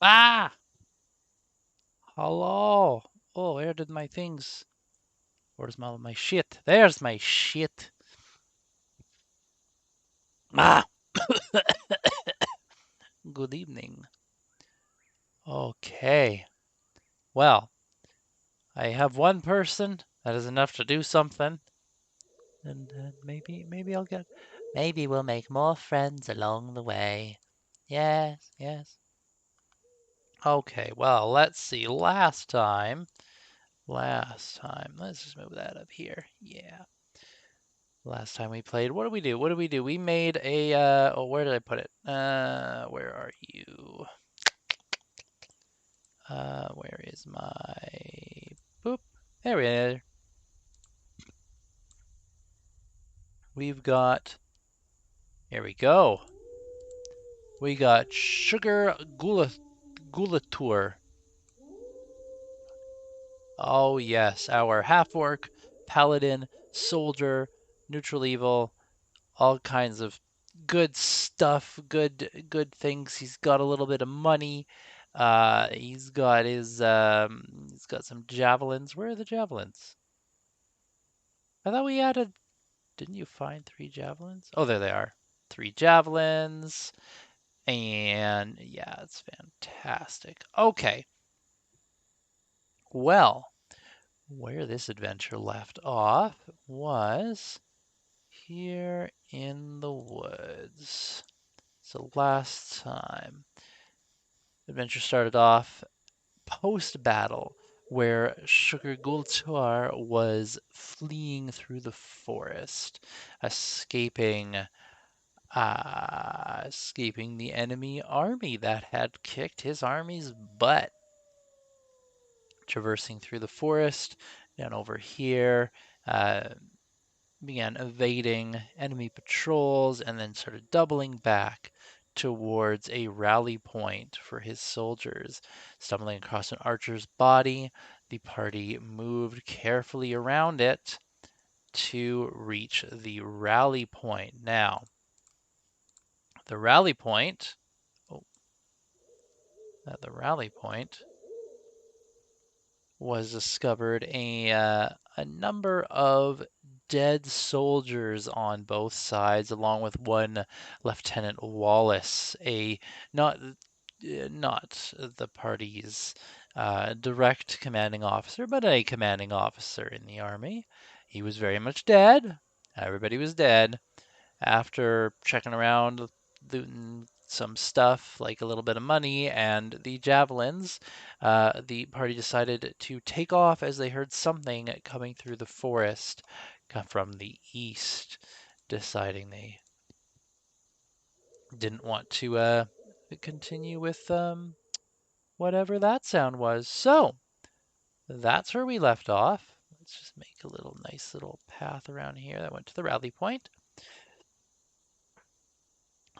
Ah! Hello. Oh, where did my things? Where's my shit? There's my shit. Ah! Good evening. Okay. Well, I have one person. That is enough to do something. And maybe I'll get. Maybe we'll make more friends along the way. Yes, yes. Okay, well, let's see. Last time, let's just move that up here. Yeah. Last time we played, what did we do? What did we do? We made a, oh, where did I put it? Where are you? Where is my, boop. There we are. We've got, here we go. We got Sugar Gulatur. Oh yes, our half-orc, paladin, soldier, neutral evil, all kinds of good stuff, good things. He's got a little bit of money. He's got some javelins. Where are the javelins? I thought we added. Didn't you find 3 javelins? Oh, there they are. 3 javelins. And yeah, it's fantastic. Okay. Well, where this adventure left off was here in the woods. So last time, adventure started off post-battle, where Sugar Gultar was fleeing through the forest, escaping escaping the enemy army that had kicked his army's butt. Traversing through the forest, down over here, uh, began evading enemy patrols and then started doubling back towards a rally point for his soldiers. Stumbling across an archer's body, the party moved carefully around it to reach the rally point. Now, the rally point, oh, at the rally point was discovered a number of dead soldiers on both sides, along with one Lieutenant Wallace, a not the party's direct commanding officer, but a commanding officer in the army. He was very much dead. Everybody was dead. After checking around, looting some stuff like a little bit of money and the javelins, the party decided to take off as they heard something coming through the forest from the east, deciding they didn't want to continue with whatever that sound was. So that's where we left off. Let's just make a little nice little path around here that went to the rally point.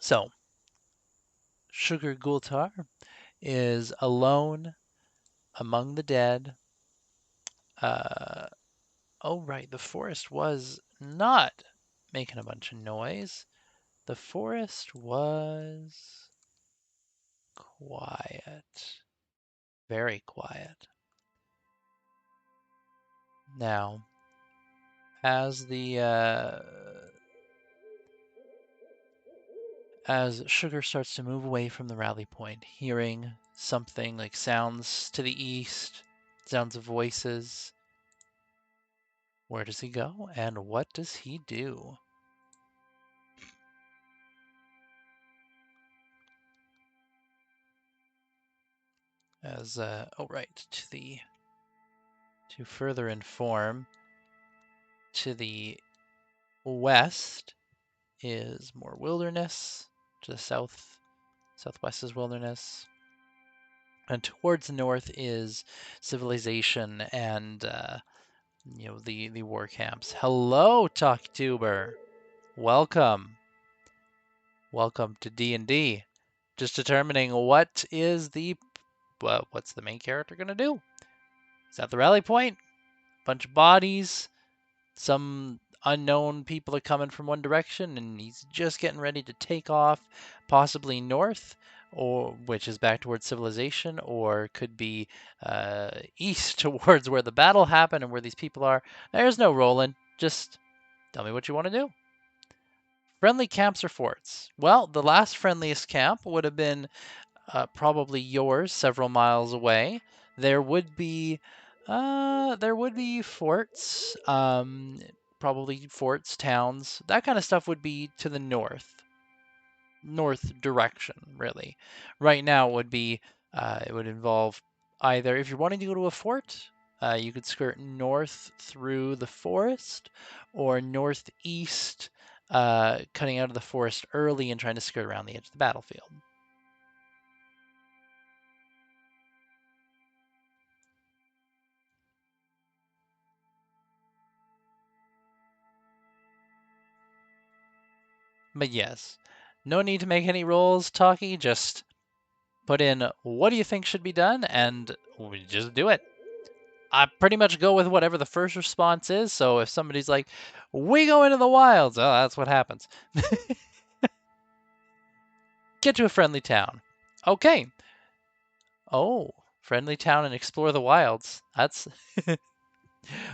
So Sugar Gultar is alone among the dead. Uh, oh, right, the forest was not making a bunch of noise. The forest was quiet, very quiet. Now, as the as Sugar starts to move away from the rally point, hearing something like sounds to the east, sounds of voices, where does he go and what does he do? As oh right, to further inform, to the west is more wilderness, to the southwest is wilderness, and towards the north is civilization and the war camps. Hello, TalkTuber. Welcome. Welcome to D&D. Just determining what's the main character gonna do? Is that the rally point? Bunch of bodies. Some unknown people are coming from one direction, and he's just getting ready to take off, possibly north. or which is back towards civilization, or could be east towards where the battle happened and where these people are. There's no rolling. Just tell me what you want to do. Friendly camps or forts? Well, the last friendliest camp would have been probably yours, several miles away. There would be forts, probably forts, towns, that kind of stuff would be to the north direction, really. Right now it would involve either if you're wanting to go to a fort, you could skirt north through the forest, or northeast, cutting out of the forest early and trying to skirt around the edge of the battlefield. But yes, no need to make any rolls, Talkie. Just put in what do you think should be done, and we just do it. I pretty much go with whatever the first response is. So if somebody's like, "We go into the wilds," oh, that's what happens. Get to a friendly town. Okay. Oh, friendly town and explore the wilds. That's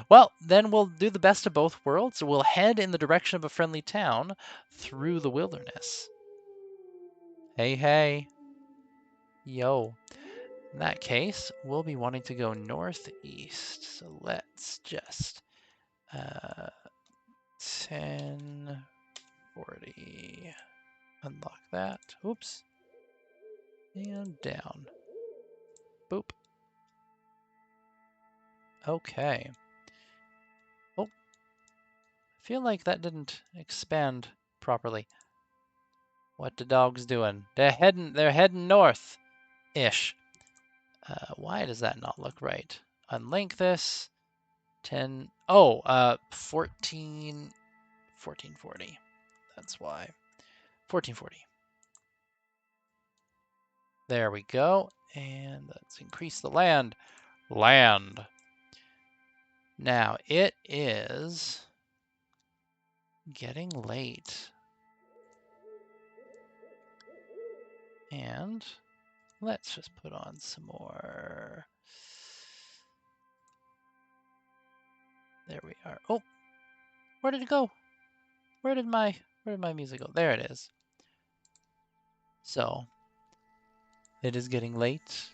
well. Then we'll do the best of both worlds. We'll head in the direction of a friendly town through the wilderness. Hey, hey, yo. In that case, we'll be wanting to go northeast. So let's just 1040. Unlock that. Oops. And down. Boop. Okay. Oh, I feel like that didn't expand properly. What the dog's doing? They're heading north-ish. Why does that not look right? Unlink this. 10. Oh, 1440. That's why. 1440. There we go. And let's increase the land. Land. Now, it is getting late. And let's just put on some more. There we are. Oh, where did it go? Where did my music go? There it is. So, it is getting late.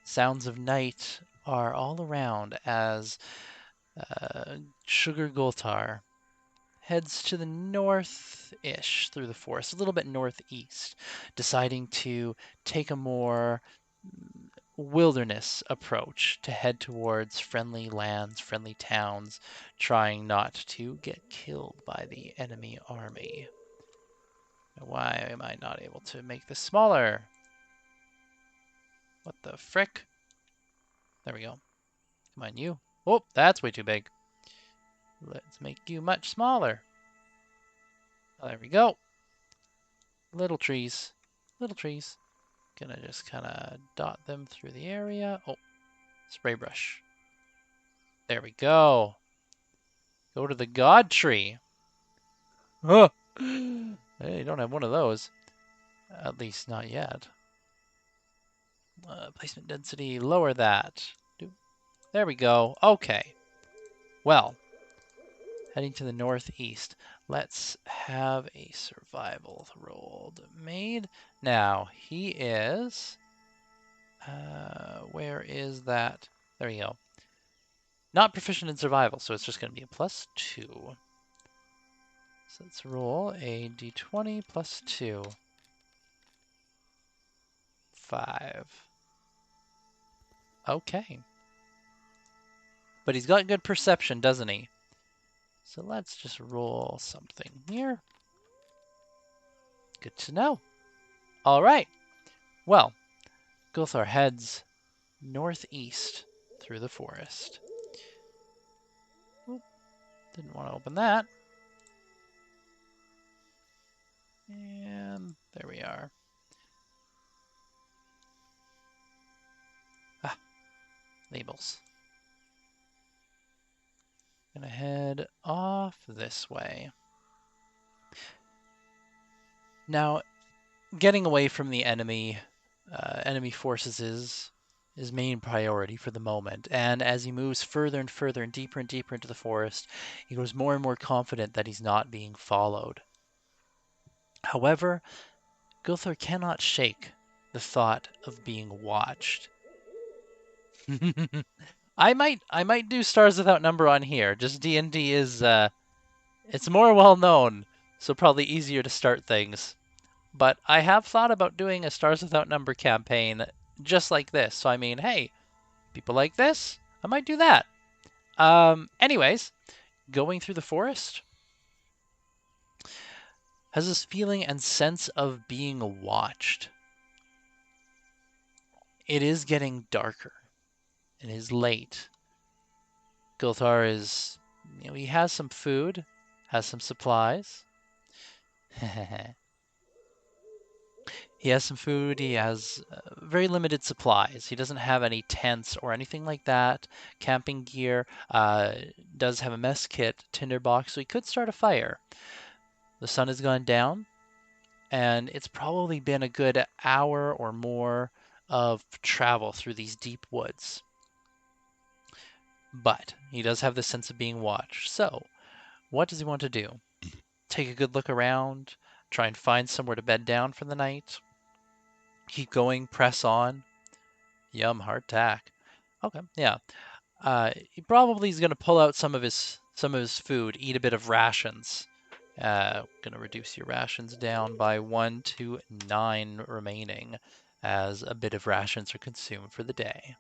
Sounds of night are all around as Sugar Gultar heads to the north-ish through the forest, a little bit northeast, deciding to take a more wilderness approach to head towards friendly lands, friendly towns, trying not to get killed by the enemy army. Why am I not able to make this smaller? What the frick? There we go. Come on, you. Oh, that's way too big. Let's make you much smaller. Oh, there we go. Little trees. Little trees. Gonna just kind of dot them through the area. Oh, spray brush. There we go. Go to the god tree. Oh, hey, you don't have one of those. At least not yet. Placement density, lower that. There we go. Okay. Well, heading to the northeast. Let's have a survival roll made. Now, he is... where is that? There you go. Not proficient in survival, so it's just going to be a +2. So let's roll a d20 +2. 5. Okay. But he's got good perception, doesn't he? So let's just roll something here. Good to know. All right. Well, Gulthar heads northeast through the forest. Oop, didn't want to open that. And there we are. Ah, labels. Gonna head off this way. Now, getting away from the enemy forces is his main priority for the moment. And as he moves further and further and deeper into the forest, he grows more and more confident that he's not being followed. However, Guthor cannot shake the thought of being watched. I might do Stars Without Number on here. Just D&D is it's more well known, so probably easier to start things. But I have thought about doing a Stars Without Number campaign just like this. So I mean, hey, people like this, I might do that. Anyways, going through the forest has this feeling and sense of being watched. It is getting darker. It is late. Gulthar is, he has some food, has some supplies. He has some food. He has very limited supplies. He doesn't have any tents or anything like that. Camping gear. Does have a mess kit, tinderbox, so he could start a fire. The sun has gone down, and it's probably been a good hour or more of travel through these deep woods. But he does have the sense of being watched. So, what does he want to do? Take a good look around, try and find somewhere to bed down for the night. Keep going, press on. Yum, hardtack. Okay, yeah. He probably is going to pull out some of his food, eat a bit of rations. Going to reduce your rations down by 1 to 9 remaining, as a bit of rations are consumed for the day.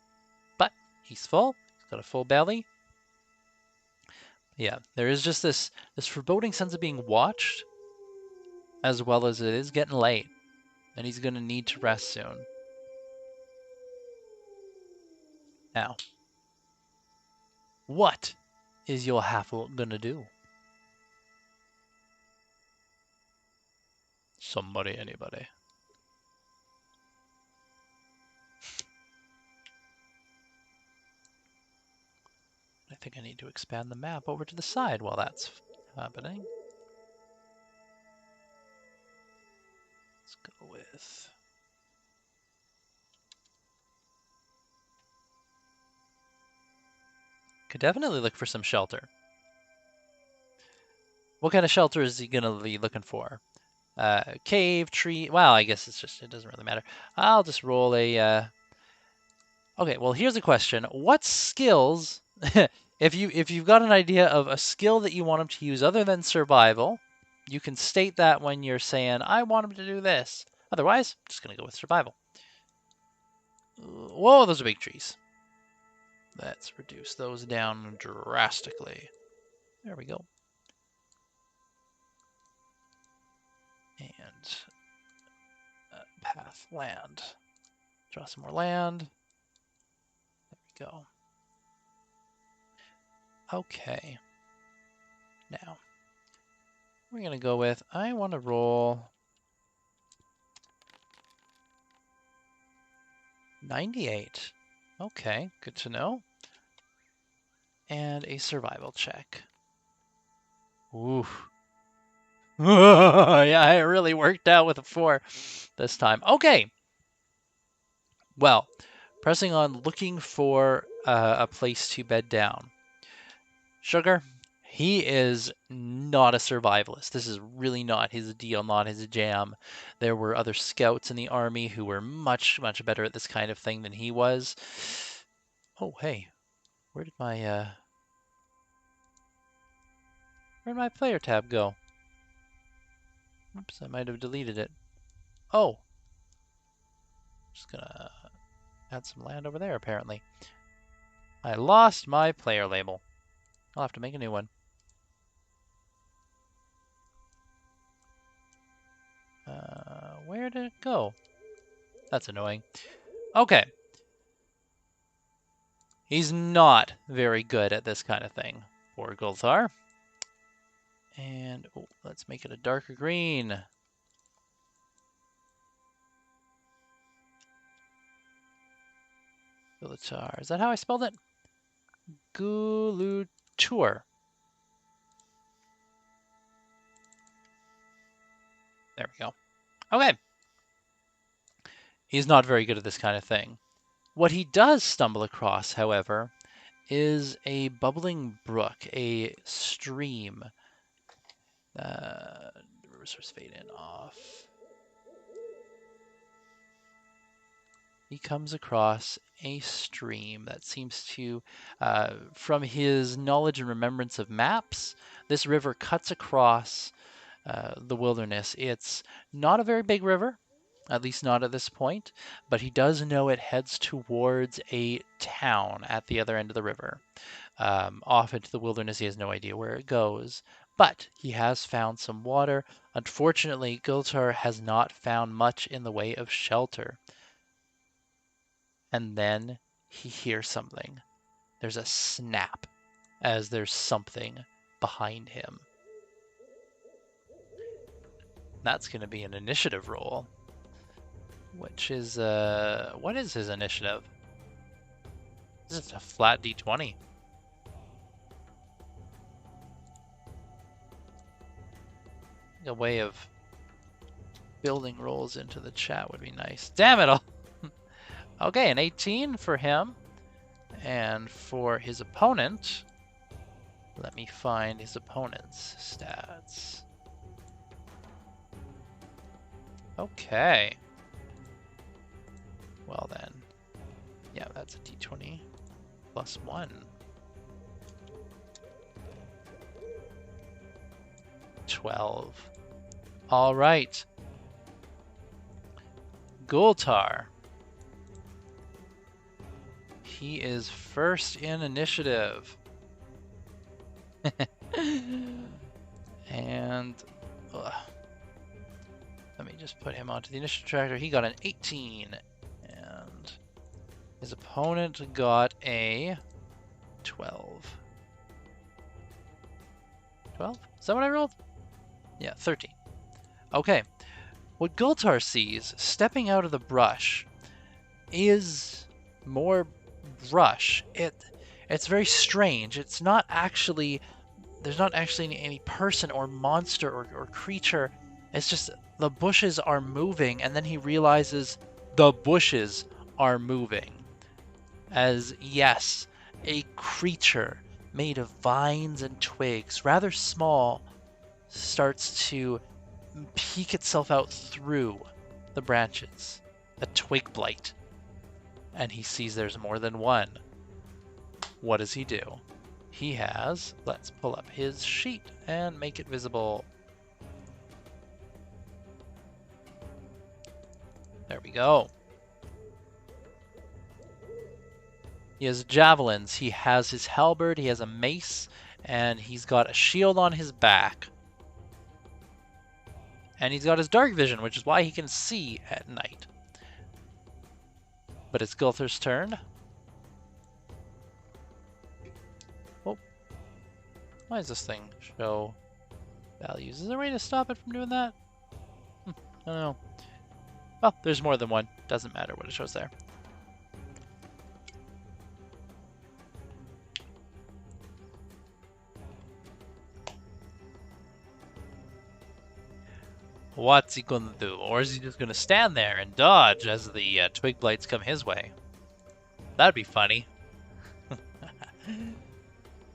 But he's full. He's got a full belly. Yeah, there is just this foreboding sense of being watched, as well as it is getting late, and he's going to need to rest soon. Now, what is your half-orc gonna do? Somebody, anybody. I think I need to expand the map over to the side while that's happening. Let's go with... Could definitely look for some shelter. What kind of shelter is he gonna be looking for? Cave, tree... Well, I guess it doesn't really matter. I'll just roll a... Okay, well, here's a question. What skills... if you've got an idea of a skill that you want him to use other than survival, you can state that when you're saying, I want him to do this. Otherwise, I'm just going to go with survival. Whoa, those are big trees. Let's reduce those down drastically. There we go. And path land. Draw some more land. There we go. Okay. Now, we're going to go with, I want to roll 98. Okay, good to know. And a survival check. Ooh. Yeah, it really worked out with a 4 this time. Okay. Well, pressing on, looking for a place to bed down. Sugar, he is not a survivalist. This is really not his deal, not his jam. There were other scouts in the army who were much, much better at this kind of thing than he was. Oh, hey, where'd my player tab go? Oops, I might have deleted it. Oh, just gonna add some land over there, apparently. I lost my player label. I'll have to make a new one. Where did it go? That's annoying. Okay. He's not very good at this kind of thing, poor Gulthar. And oh, let's make it a darker green. Gulutar. Is that how I spelled it? Gulutur. There we go. Okay. He's not very good at this kind of thing. What he does stumble across, however, is a bubbling brook, a stream. Resource fade in off. He comes across a stream that seems to, from his knowledge and remembrance of maps, this river cuts across the wilderness. It's not a very big river, at least not at this point, but he does know it heads towards a town at the other end of the river. Off into the wilderness, he has no idea where it goes, but he has found some water. Unfortunately, Gultar has not found much in the way of shelter. And then he hears something. There's a snap as there's something behind him. That's going to be an initiative roll, which is, what is his initiative? This is a flat d20. A way of building rolls into the chat would be nice. Damn it all! Okay, an 18 for him. And for his opponent, let me find his opponent's stats. Okay. Well then. Yeah, that's a d20 plus 1. 12. All right. Gultar. He is first in initiative. And let me just put him onto the initiative tracker. He got an 18. And his opponent got a 12. 12? Is that what I rolled? Yeah, 13. Okay. What Gultar sees stepping out of the brush is more brush. It's very strange. It's not actually, there's not actually any person or monster or creature. It's just the bushes are moving, and then he realizes the bushes are moving. As yes, a creature made of vines and twigs, rather small, starts to peek itself out through the branches. A twig blight. And he sees there's more than one. What does he do? He has, let's pull up his sheet and make it visible. There we go. He has javelins, he has his halberd, he has a mace, and he's got a shield on his back. And he's got his dark vision, which is why he can see at night. But it's Gulthar's turn. Oh. Why does this thing show values? Is there a way to stop it from doing that? I don't know. Well, there's more than one. Doesn't matter what it shows there. What's he gonna do? Or is he just gonna stand there and dodge as the twig blights come his way? That'd be funny.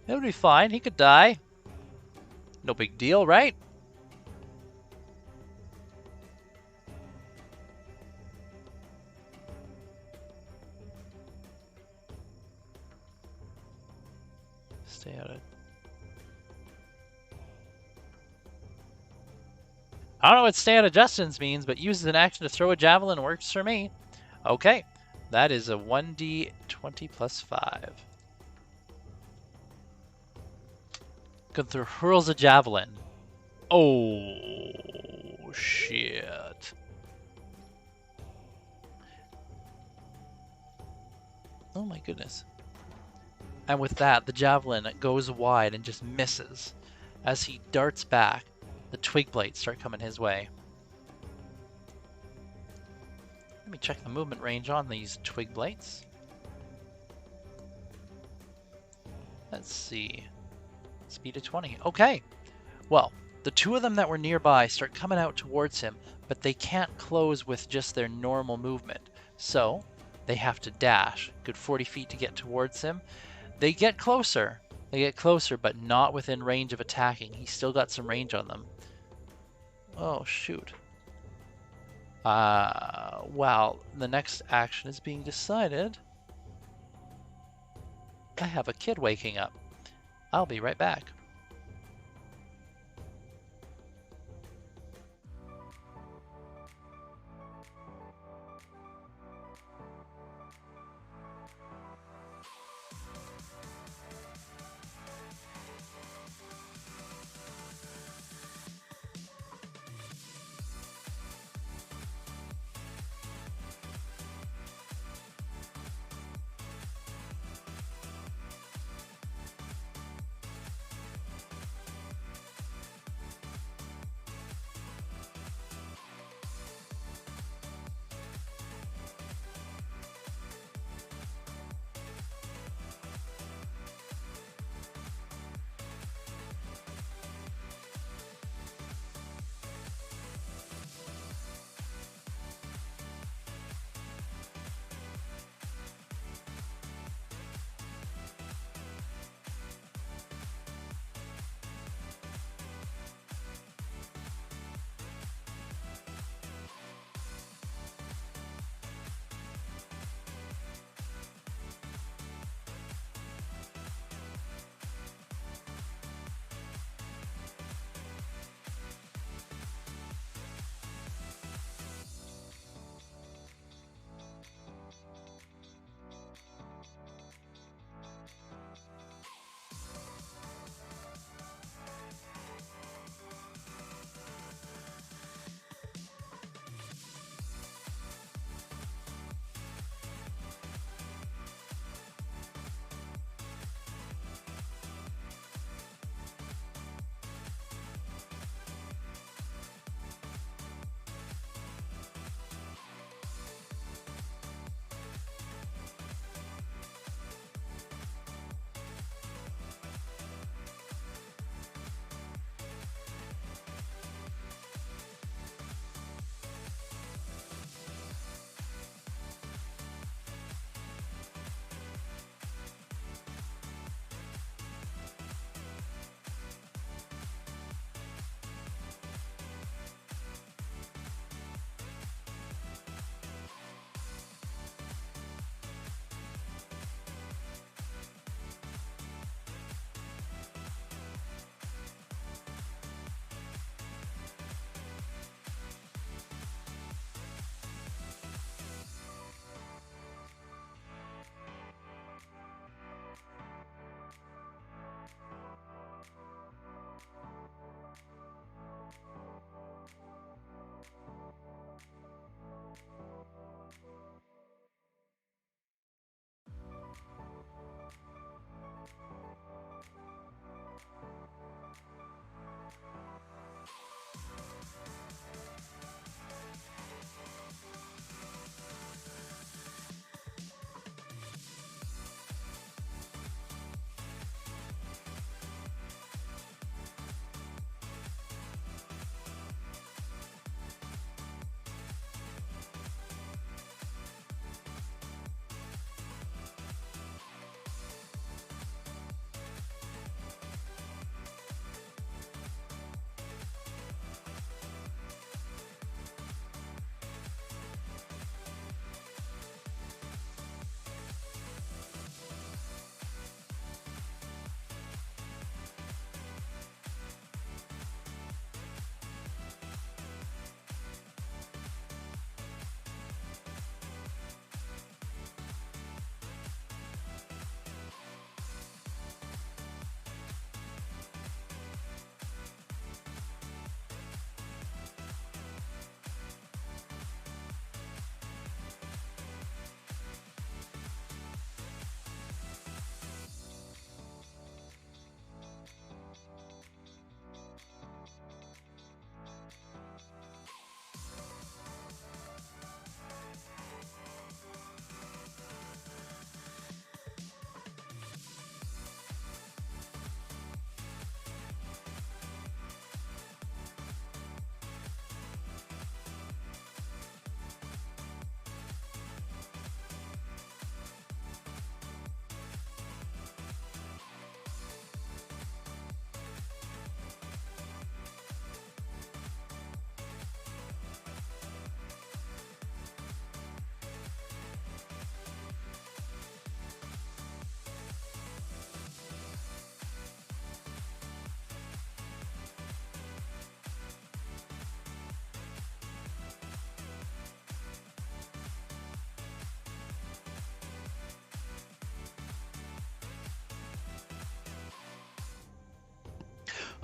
It would be fine. He could die. No big deal, right? Stay out of... I don't know what stay out of distance means, but uses an action to throw a javelin works for me. Okay, that is a 1d20 plus 5. Gunther hurls a javelin. Oh, shit. Oh my goodness. And with that, the javelin goes wide and just misses. As he darts back, the twig blights start coming his way. Let me check the movement range on these twig blights. Let's see. Speed of 20. Okay. Well, The two of them that were nearby start coming out towards him, but they can't close with just their normal movement. So they have to dash. Good 40 feet to get towards him. They get closer. They get closer, but not within range of attacking. He's still got some range on them. Oh, shoot. While the next action is being decided, I have a kid waking up. I'll be right back.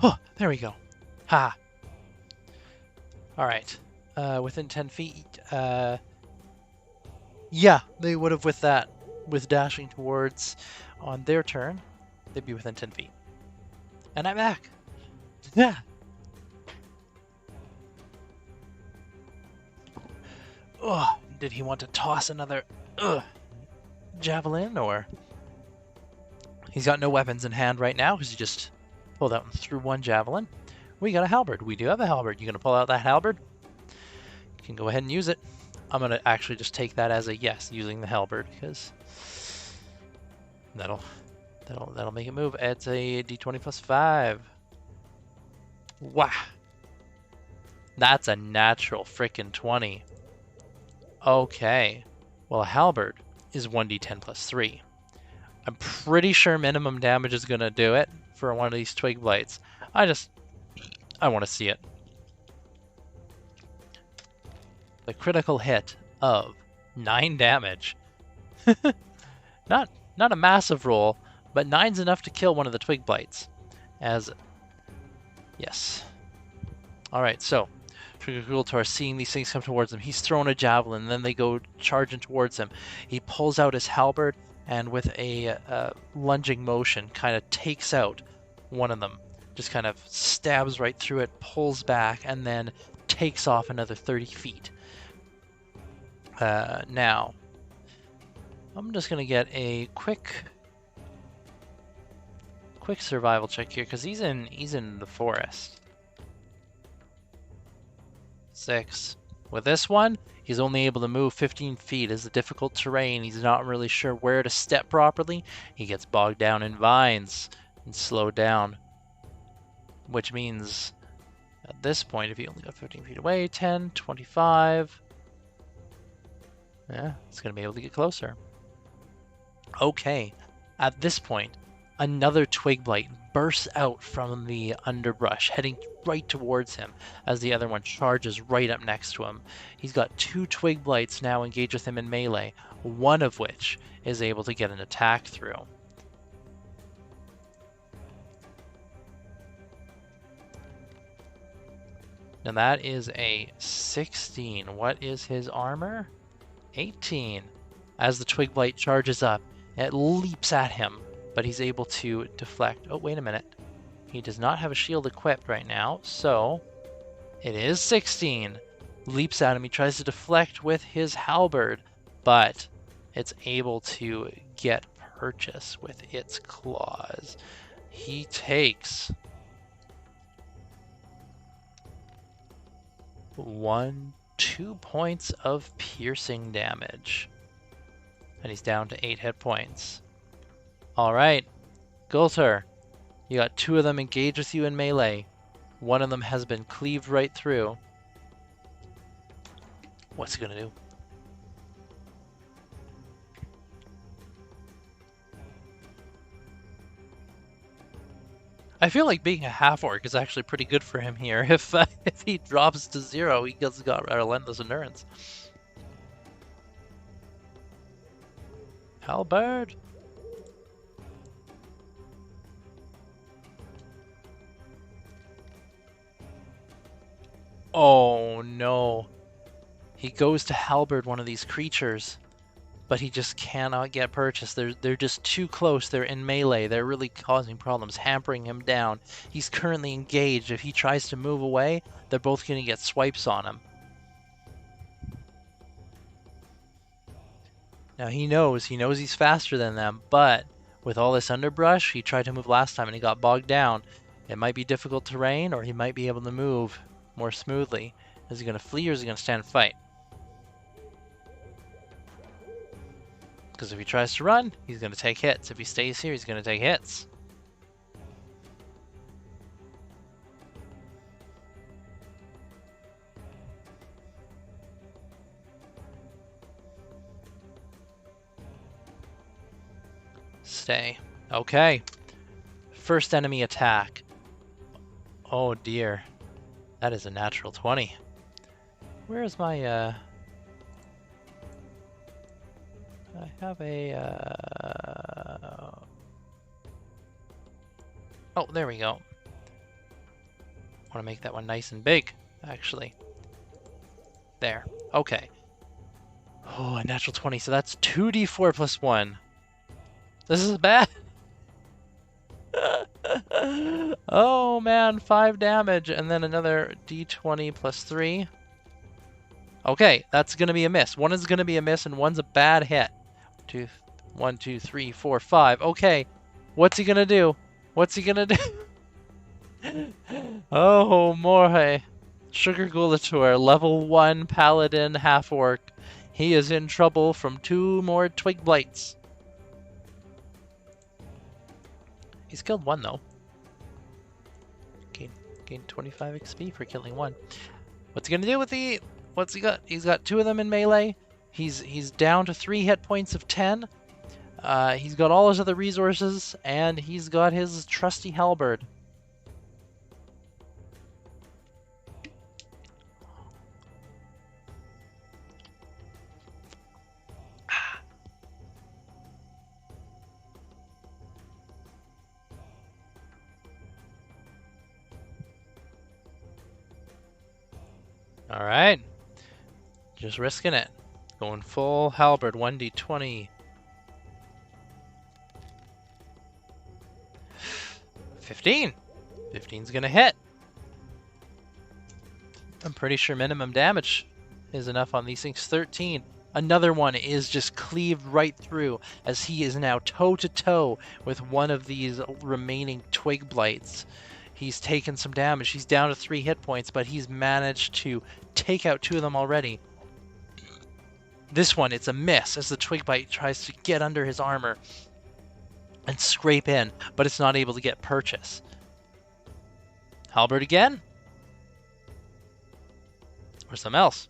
Oh, there we go. Ha! Alright. Within 10 feet. Yeah, they would have with that. With dashing towards on their turn, they'd be within 10 feet. And I'm back! Yeah! Oh, did he want to toss another javelin, or... He's got no weapons in hand right now because he just pulled out and threw one javelin. We got a halberd. We do have a halberd. You gonna pull out that halberd? You can go ahead and use it. I'm gonna actually just take that as a yes, using the halberd, because that'll make it move. It's a d20 plus 5. Wow. That's a natural frickin' 20. Okay. Well, a halberd is 1d10 plus 3. I'm pretty sure minimum damage is gonna do it for one of these twig blights. I want to see it. The critical hit of 9 damage. Not a massive roll, but 9's enough to kill one of the twig blights. Yes. Alright, so Trigger seeing these things come towards him, he's thrown a javelin, and then they go charging towards him. He pulls out his halberd, and with a lunging motion, kind of takes out one of them. Just kind of stabs right through it, pulls back, and then takes off another 30 feet. Now, I'm just going to get a quick survival check here, because he's in the forest. 6. With this one, he's only able to move 15 feet. It's a difficult terrain. He's not really sure where to step properly. He gets bogged down in vines and slowed down. Which means, at this point, if he only got 15 feet away, 10, 25... Yeah, it's going to be able to get closer. Okay, at this point, another twig blight bursts out from the underbrush, heading right towards him as the other one charges right up next to him. He's got 2 twig blights now engaged with him in melee, one of which is able to get an attack through. Now that is a 16. What is his armor? 18. As the twig blight charges up, it leaps at him, but he's able to deflect. Oh, wait a minute. He does not have a shield equipped right now, so it is 16. Leaps at him. He tries to deflect with his halberd, but it's able to get purchase with its claws. He takes 2 points of piercing damage. And he's down to 8 hit points. Alright, Gulter, you got 2 of them engaged with you in melee. One of them has been cleaved right through. What's he gonna do? I feel like being a half-orc is actually pretty good for him here. If he drops to 0, he got relentless endurance. Halberd! Oh no. He goes to halberd one of these creatures, but he just cannot get purchased. They're just too close. They're in melee. They're really causing problems, hampering him down. He's currently engaged. If he tries to move away, they're both going to get swipes on him. Now he knows he's faster than them, but with all this underbrush, he tried to move last time and he got bogged down. It might be difficult terrain, or he might be able to move more smoothly. Is he going to flee or is he going to stand and fight? Because if he tries to run, he's going to take hits. If he stays here, he's going to take hits. Stay. Okay. First enemy attack. Oh dear. That is a natural 20. Where's my, I have a, Oh, there we go. Want to make that one nice and big, actually. There. Okay. Oh, a natural 20. So that's 2d4 plus 1. This is bad. Oh man, 5 damage and then another d20 plus 3. Okay, that's going to be a miss. One is going to be a miss and one's a bad hit. 1, 2, 3, 4, 5. Okay, what's he going to do? What's he going to do? Oh, more. Sugar Gulator, level 1 paladin half-orc. He is in trouble from 2 more twig blights. He's killed 1 though. Gain 25 XP for killing 1. What's he gonna do with the... What's he got? He's got 2 of them in melee. He's down to 3 hit points of 10. He's got all his other resources, and he's got his trusty halberd. All right, just risking it. Going full halberd, 1d20. 15. 15's gonna hit. I'm pretty sure minimum damage is enough on these things. 13. Another one is just cleaved right through as he is now toe-to-toe with one of these remaining twig blights. He's taken some damage. He's down to 3 hit points, but he's managed to take out 2 of them already. This one, it's a miss as the twig blight tries to get under his armor and scrape in, but it's not able to get purchase. Halberd again? Or something else.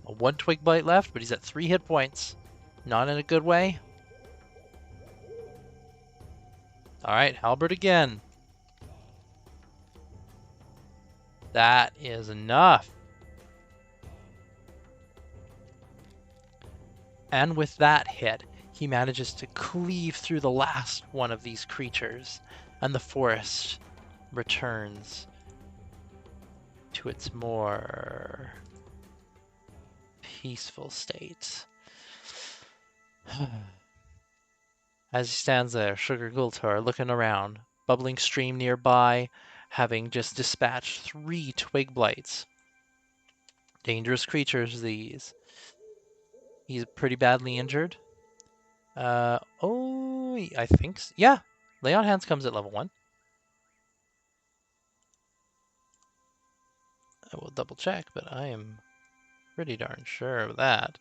1 twig blight left, but he's at 3 hit points. Not in a good way. Alright, halberd again. That is enough. And with that hit, he manages to cleave through the last one of these creatures, and the forest returns to its more peaceful state. As he stands there, Sugar Gultar looking around, bubbling stream nearby, having just dispatched 3 twig blights. Dangerous creatures, these. He's pretty badly injured. Oh, I think so. Yeah, Lay on Hands comes at level 1. I will double check, but I am pretty darn sure of that.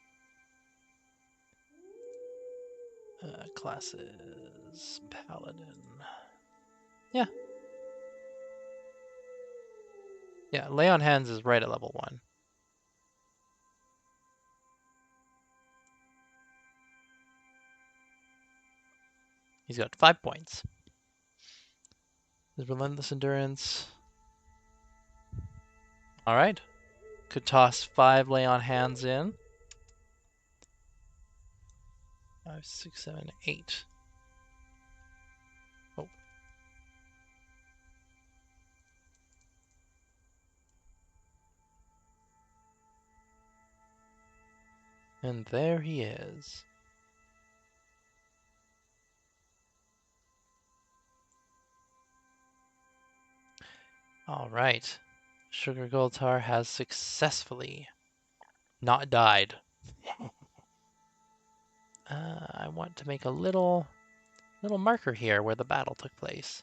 Classes, Paladin. Yeah. Yeah, Lay on Hands is right at level 1. He's got 5 points. His Relentless Endurance. Alright. Could toss 5 Lay on Hands in. 5, 6, 7, 8. Oh. And there he is. Alright. Sugar Gultar has successfully not died. I want to make a little marker here where the battle took place.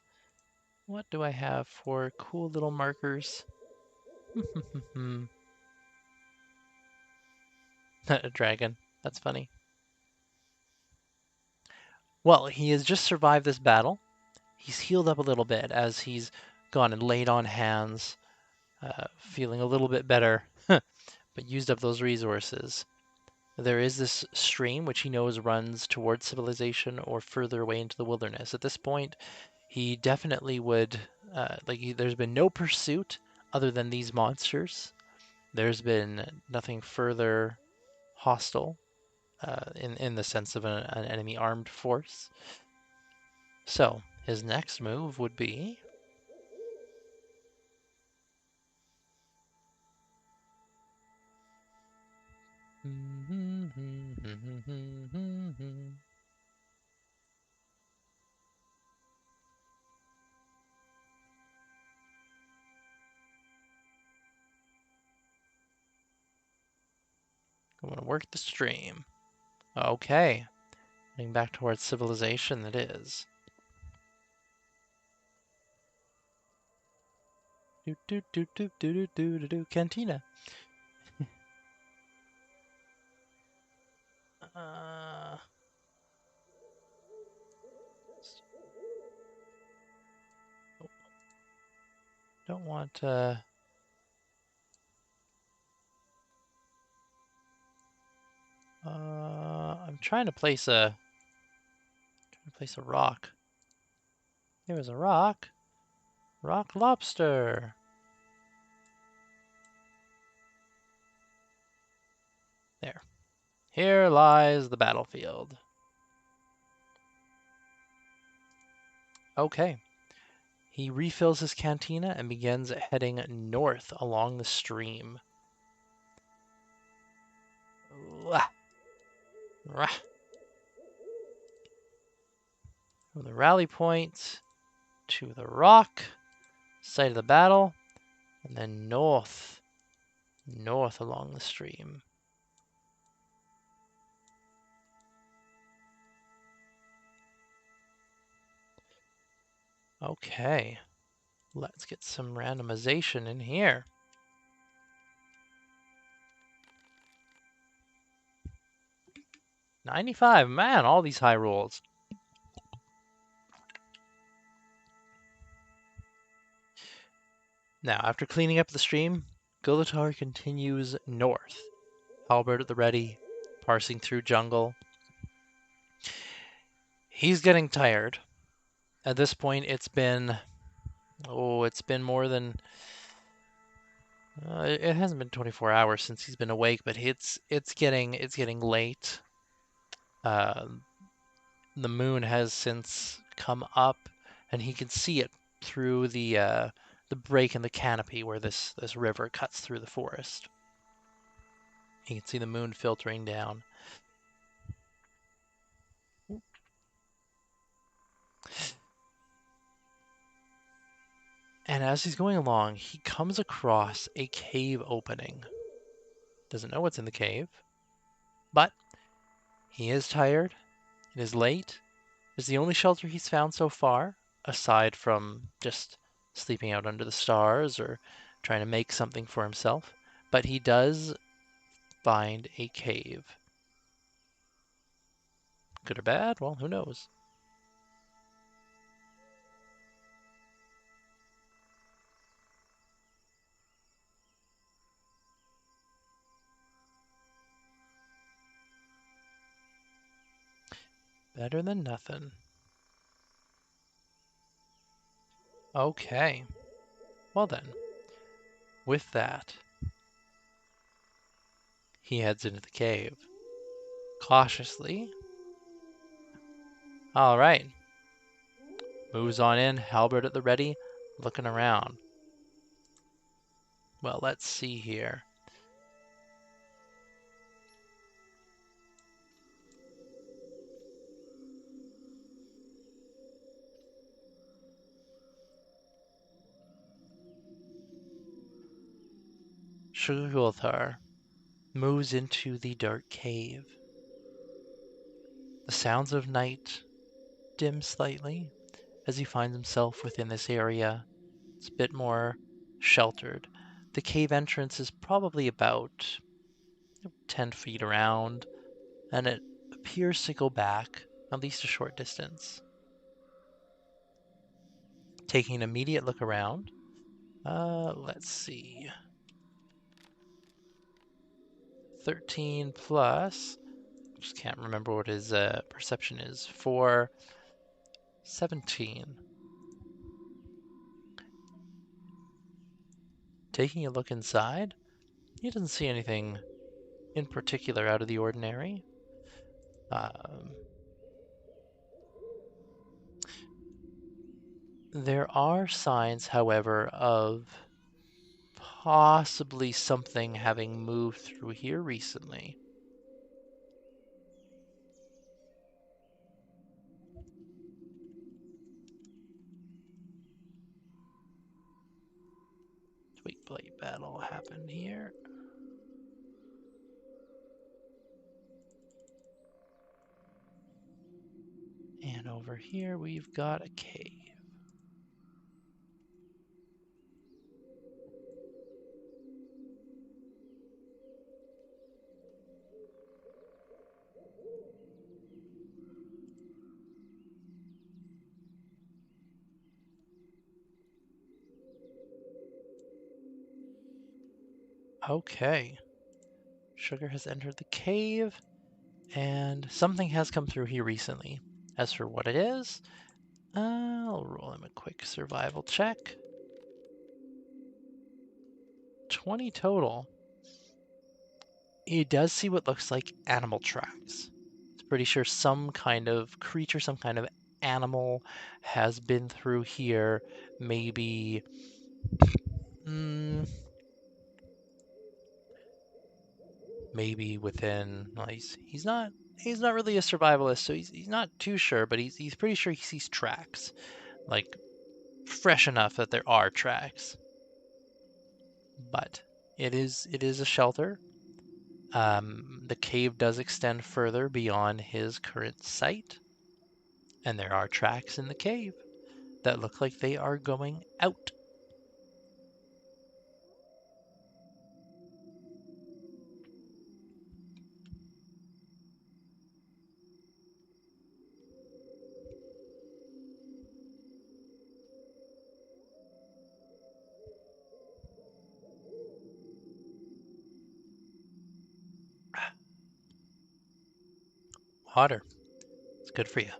What do I have for cool little markers? A dragon. That's funny. Well, he has just survived this battle. He's healed up a little bit as he's gone and laid on hands, feeling a little bit better, but used up those resources. There is this stream which he knows runs towards civilization or further away into the wilderness. At this point, he definitely would, there's been no pursuit other than these monsters. There's been nothing further hostile in the sense of an enemy armed force. So his next move would be I want to work the stream. Okay. Heading back towards civilization that is. Do do do do do do do do do cantina. Uh, don't want I'm trying to place a rock. There was a rock. Rock lobster. There. Here lies the battlefield. Okay. He refills his cantina and begins heading north along the stream. From the rally point to the rock, site of the battle, and then north along the stream. Okay, let's get some randomization in here. $95, man, all these high rolls. Now, after cleaning up the stream, Gulatar continues north, halberd at the ready, parsing through jungle. He's getting tired. At this point, it's been more than it hasn't been 24 hours since he's been awake, but it's getting late. The moon has since come up, and he can see it through the break in the canopy where this river cuts through the forest. He can see the moon filtering down. And as he's going along, he comes across a cave opening. Doesn't know what's in the cave, but he is tired. It is late. It's the only shelter he's found so far, aside from just sleeping out under the stars or trying to make something for himself. But he does find a cave. Good or bad? Well, who knows? Better than nothing. Okay. Well then, with that, he heads into the cave. Cautiously. All right. Moves on in, halberd at the ready, looking around. Well, let's see here. Shugulthar moves into the dark cave. The sounds of night dim slightly as he finds himself within this area. It's a bit more sheltered. The cave entrance is probably about 10 feet around, and it appears to go back at least a short distance. Taking an immediate look around, let's see. 13 plus, just can't remember what his perception is, for 17. Taking a look inside, he doesn't see anything in particular out of the ordinary. There are signs, however, of possibly something having moved through here recently. Blight battle happen here. And over here we've got a cave. Okay. Sugar has entered the cave, and something has come through here recently. As for what it is, I'll roll him a quick survival check. 20 total. He does see what looks like animal tracks. It's pretty sure some kind of creature, some kind of animal has been through here. Maybe, maybe within. Well, he's not really a survivalist, so he's not too sure, but he's pretty sure he sees tracks, like fresh enough that there are tracks. But it is a shelter. The cave does extend further beyond his current sight, and there are tracks in the cave that look like they are going out. Water. It's good for you.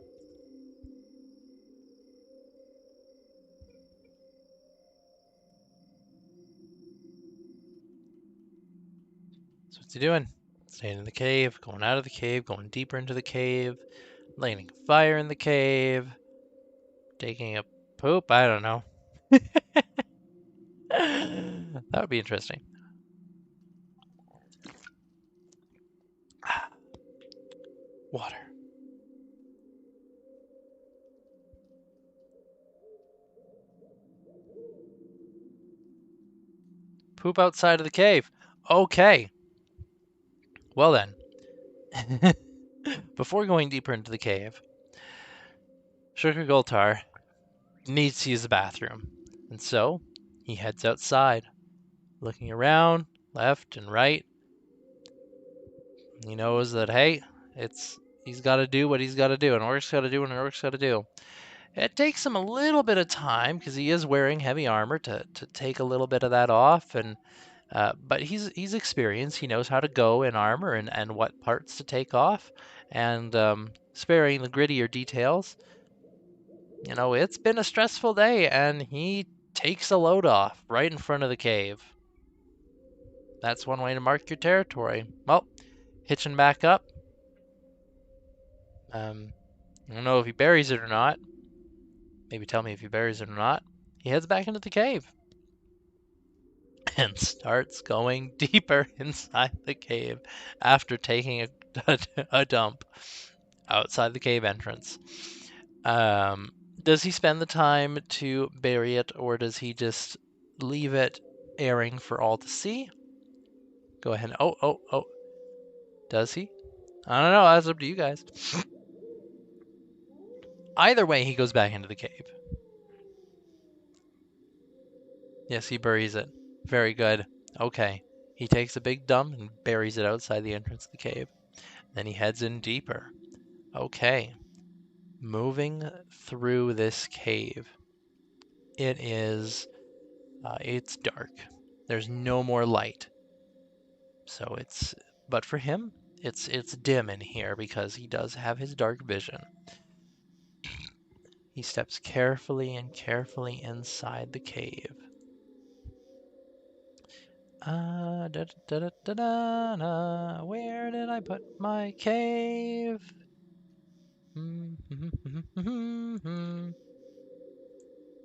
So what's he doing? Staying in the cave, going out of the cave, going deeper into the cave, lighting a fire in the cave, taking a poop. I don't know. That would be interesting. Water. Poop outside of the cave. Okay. Well then. Before going deeper into the cave, Sugar Gultar needs to use the bathroom. And so he heads outside, looking around, left and right. He knows that, hey, he's got to do what he's got to do. An orc's got to do what an orc's got to do. It takes him a little bit of time because he is wearing heavy armor to take a little bit of that off, and but he's experienced. He knows how to go in armor and what parts to take off, and sparing the grittier details. You know, it's been a stressful day, and he takes a load off right in front of the cave. That's one way to mark your territory. Well, hitching back up. I don't know if he buries it or not. Maybe tell me if he buries it or not. He heads back into the cave and starts going deeper inside the cave after taking a dump outside the cave entrance. Does he spend the time to bury it, or does he just leave it airing for all to see? Go ahead. Oh. Does he? I don't know. That's up to you guys. Either way, he goes back into the cave. Yes, he buries it. Very good. Okay. He takes a big dump and buries it outside the entrance of the cave. Then he heads in deeper. Okay. Moving through this cave. It's dark. There's no more light. So but for him, it's dim in here because he does have his dark vision. He steps carefully and carefully inside the cave. Where did I put my cave?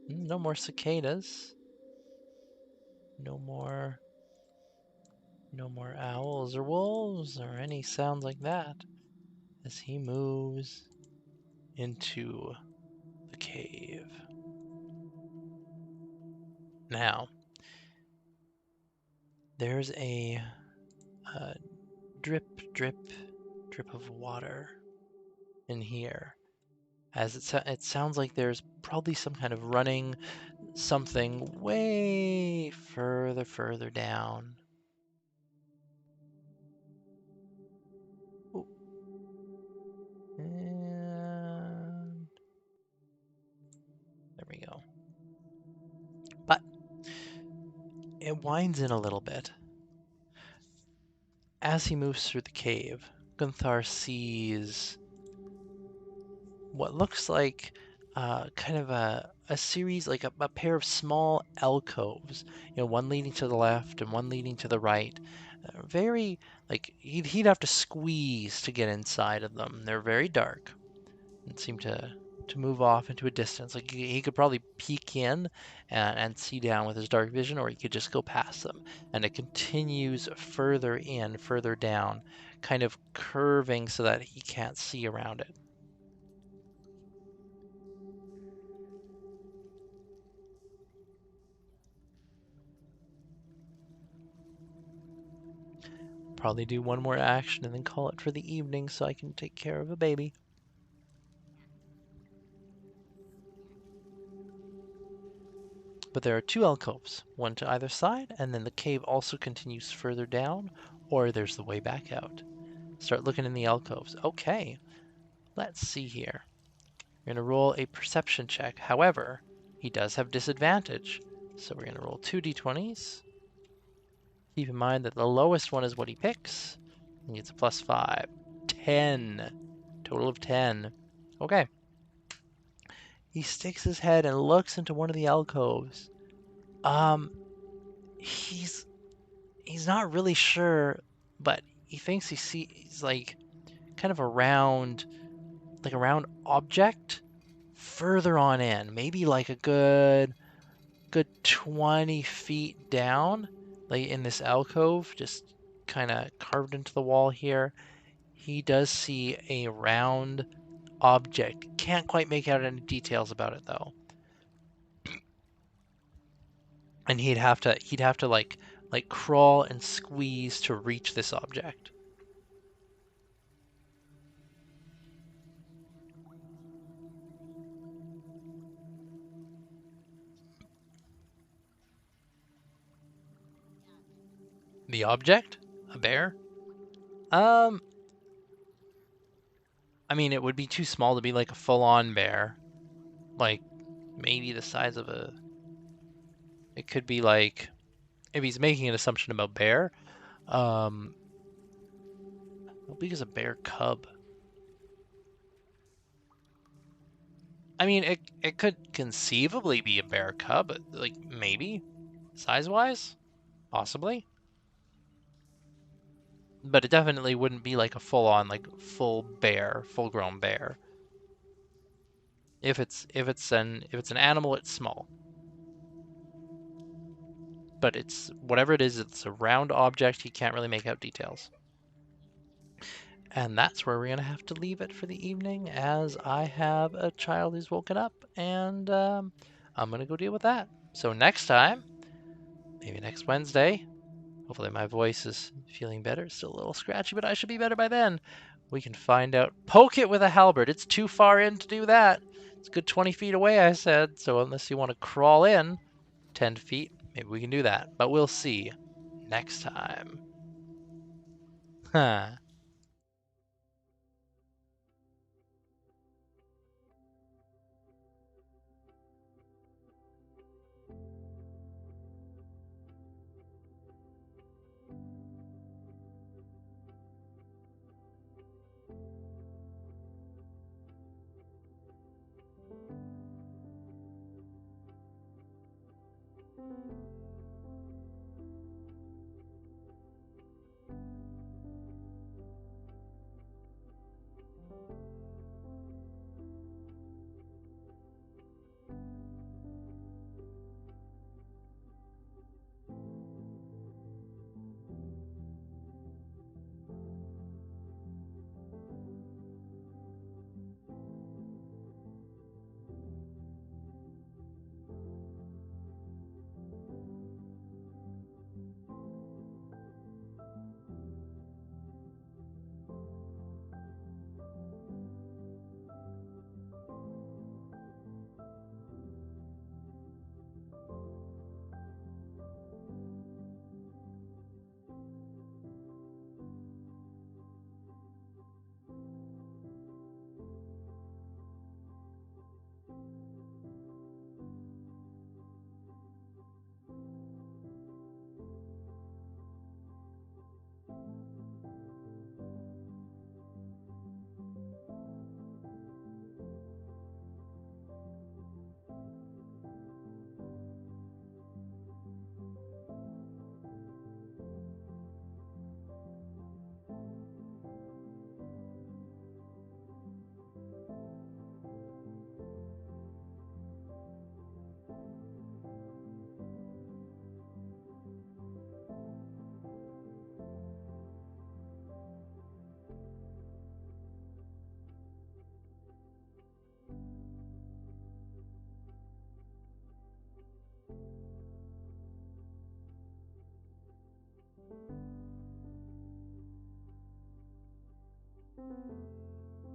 No more cicadas. No more owls or wolves or any sounds like that as he moves into the cave. Now, there's a drip, drip, drip of water in here. As it sounds like there's probably some kind of running something way further down. Ooh. And there we go. But it winds in a little bit. As he moves through the cave, Gunthar sees what looks like kind of a series, like a pair of small alcoves, one leading to the left and one leading to the right. Very, like, he'd have to squeeze to get inside of them. They're very dark and seem to move off into a distance. Like, he could probably peek in and see down with his dark vision, or he could just go past them. And it continues further in, further down, kind of curving so that he can't see around it. Probably do one more action and then call it for the evening so I can take care of a baby. But there are two alcoves, one to either side, and then the cave also continues further down, or there's the way back out. Start looking in the alcoves. Okay, let's see here. We're going to roll a perception check. However, he does have disadvantage, so we're going to roll 2d20s. Keep in mind that the lowest one is what he picks. He gets a +5. 10. Total of 10. Okay. He sticks his head and looks into one of the alcoves. He's not really sure, but he thinks he sees like kind of a round object further on in, maybe like a good 20 feet down, like in this alcove, just kind of carved into the wall here. He does see a round object. Can't quite make out any details about it though. And he'd have to like crawl and squeeze to reach this object. The object? A bear? I mean, it would be too small to be like a full-on bear. Like, maybe the size of a... It could be like... If he's making an assumption about bear, how big is a bear cub? I mean, it could conceivably be a bear cub, like, maybe, size-wise, possibly. But it definitely wouldn't be like a full-on, like, full bear, full-grown bear. If it's an animal, it's small. But it's whatever it is, it's a round object. He can't really make out details. And that's where we're gonna have to leave it for the evening, as I have a child who's woken up, and I'm gonna go deal with that. So next time, maybe next Wednesday, hopefully my voice is feeling better. It's still a little scratchy, but I should be better by then. We can find out. Poke it with a halberd. It's too far in to do that. It's a good 20 feet away, I said. So unless you want to crawl in 10 feet, maybe we can do that. But we'll see next time. Huh.